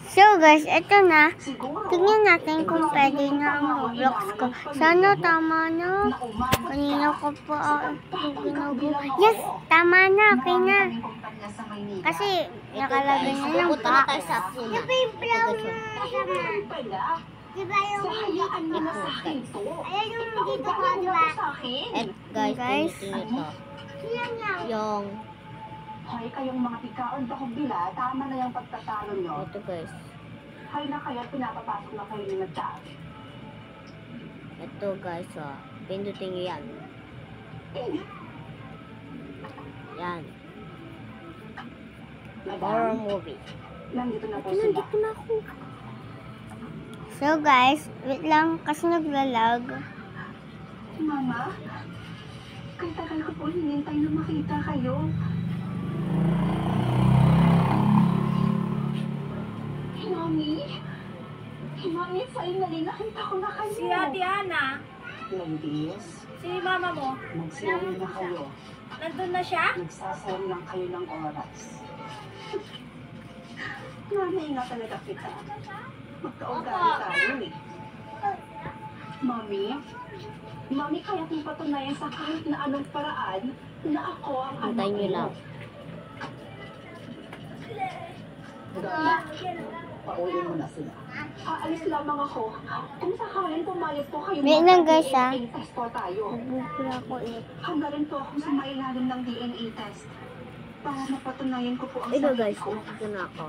So guys, ito na. Tingnan natin kung pwede na ang Roblox ko. Sana tama na. Kanina ko po ginugo. Yes, tama na. Okay na. Kasi nakalagay na lang pa. Diba yung brown na sama? Diba yung dito? Ayan yung dito ko, diba? Guys, ito. Yung Hay kayong mga tikaon ako bila, tama na yung pagtatalo nyo. ito guys. Hay na kaya pinapapasok na kayo ng chat. Ito guys, pindutin nyo yan. Yan. Horror movie. Nandito na po sila. na ako. So guys, wait lang kasi naglalag. Mama, kay tagal ko po hinintay na makita kayo. Mami, finally nakita ko na kayo. Si Ate Ana, Ladies, si mama mo, magsiyaw na kayo. nandun na siya? Nagsasayang lang kayo ng oras. Mami, nga talaga kita. Magkaugali tayo eh. Mami, kaya kong patunayan sa kahit na anong paraan na ako ang anak Antayin nyo mo. lang. Pauwi mo na sila. Aalis lamang ako. Kung sakaling pumayag po kayo, Wait lang guys ha. DNA test po tayo. Magbubura ako ulit. Handa rin po akong sumailalim ng DNA test. Para mapatunayan ko po ang Ito sarili guys, ko. ito na ako.